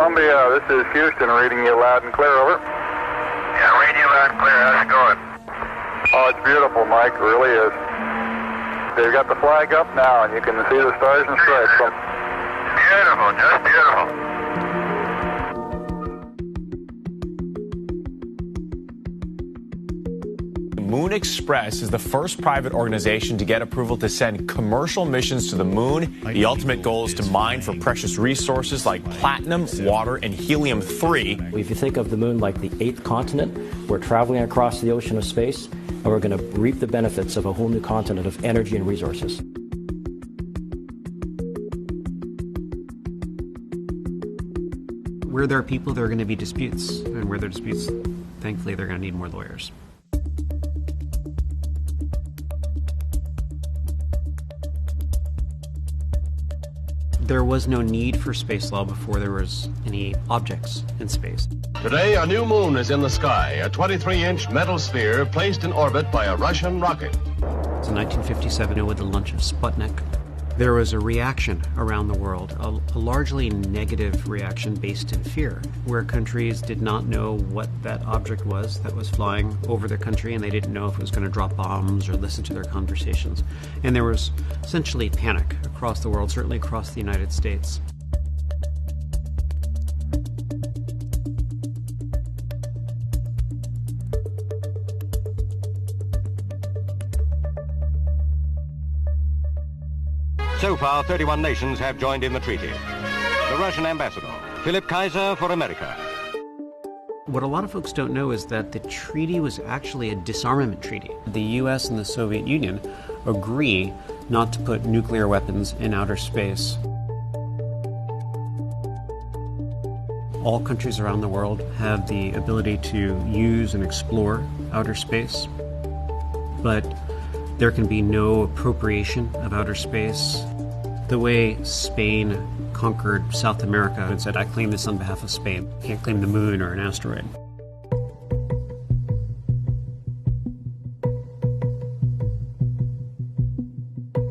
Columbia, this is Houston, reading you loud and clear, over. Yeah, reading you loud and clear. How's it going? Oh, it's beautiful, Mike, it really is. They've got the flag up now, and you can see the stars and stripes. Beautiful, just beautiful. Moon Express is the first private organization to get approval to send commercial missions to the moon. The ultimate goal is to mine for precious resources like platinum, water, and helium-3. If you think of the moon like the 8th continent, we're traveling across the ocean of space, and we're going to reap the benefits of a whole new continent of energy and resources. Where there are people, there are going to be disputes. And where there are disputes, thankfully, they're going to need more lawyers. There was no need for space law before there was any objects in space. Today, a new moon is in the sky, a 23-inch metal sphere placed in orbit by a Russian rocket. So in 1957, with the launch of Sputnik, there was a reaction around the world, a largely negative reaction based in fear, where countries did not know what that object was that was flying over their country, and they didn't know if it was going to drop bombs or listen to their conversations. And there was essentially panic across the world, certainly across the United States. So far, 31 nations have joined in the treaty. The Russian ambassador, Philip Kaiser for America. What a lot of folks don't know is that the treaty was actually a disarmament treaty. The US and the Soviet Union agree not to put nuclear weapons in outer space. All countries around the world have the ability to use and explore outer space, but there can be no appropriation of outer space. The way Spain conquered South America and said, I claim this on behalf of Spain. Can't claim the moon or an asteroid.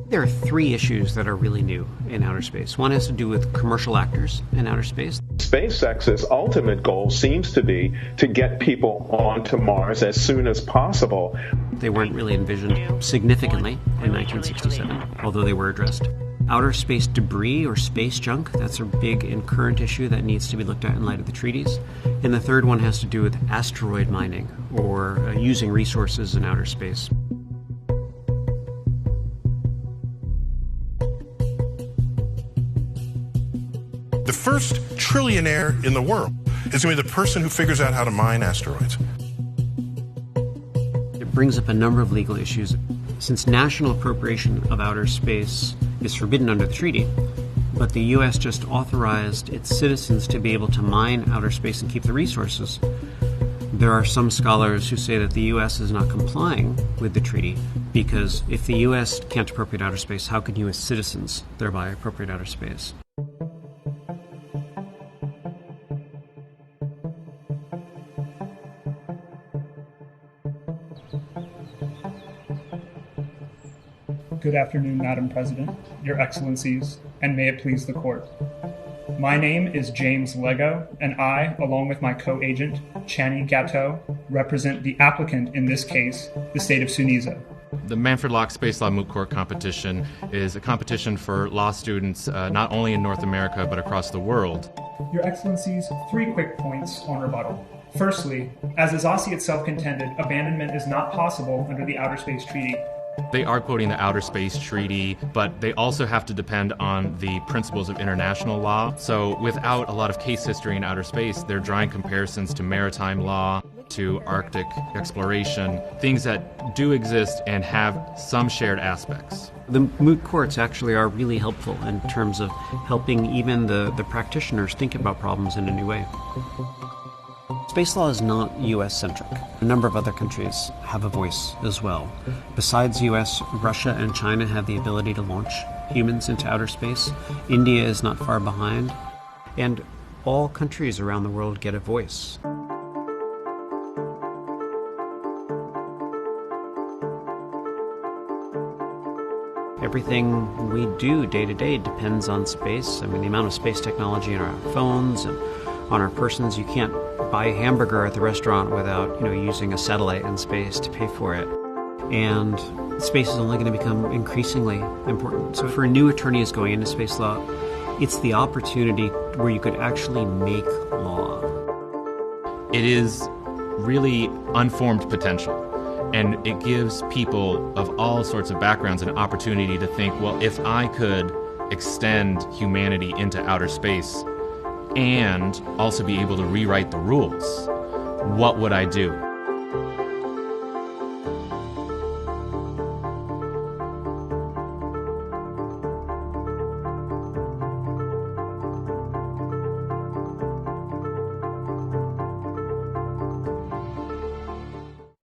There are three issues that are really new in outer space. One has to do with commercial actors in outer space. SpaceX's ultimate goal seems to be to get people onto Mars as soon as possible. They weren't really envisioned significantly in 1967, although they were addressed. Outer space debris or space junk, that's a big and current issue that needs to be looked at in light of the treaties. And the third one has to do with asteroid mining or using resources in outer space. The first trillionaire in the world is going to be the person who figures out how to mine asteroids. It brings up a number of legal issues. Since national appropriation of outer space is forbidden under the treaty, but the U.S. just authorized its citizens to be able to mine outer space and keep the resources, there are some scholars who say that the U.S. is not complying with the treaty because if the U.S. can't appropriate outer space, how can U.S. citizens thereby appropriate outer space? Good afternoon, Madam President, Your Excellencies, and may it please the Court. My name is James Lego, and I, along with my co-agent, Chani Gatto, represent the applicant in this case, the state of Sunisa. The Manfred Locke Space Law Moot Court competition is a competition for law students not only in North America but across the world. Your Excellencies, 3 quick points on rebuttal. Firstly, as Azasi itself contended, abandonment is not possible under the Outer Space Treaty. They are quoting the Outer Space Treaty, but they also have to depend on the principles of international law. So without a lot of case history in outer space, they're drawing comparisons to maritime law, to Arctic exploration, things that do exist and have some shared aspects. The moot courts actually are really helpful in terms of helping even the practitioners think about problems in a new way. Space law is not U.S.-centric. A number of other countries have a voice as well. Besides U.S., Russia and China have the ability to launch humans into outer space. India is not far behind. And all countries around the world get a voice. everything we do day to day depends on space. I mean, the amount of space technology in our phones and on our persons, you can't buy a hamburger at the restaurant without, using a satellite in space to pay for it. And space is only going to become increasingly important. So for a new attorney who's going into space law, it's the opportunity where you could actually make law. It is really unformed potential. And it gives people of all sorts of backgrounds an opportunity to think, well, if I could extend humanity into outer space and also be able to rewrite the rules, what would I do?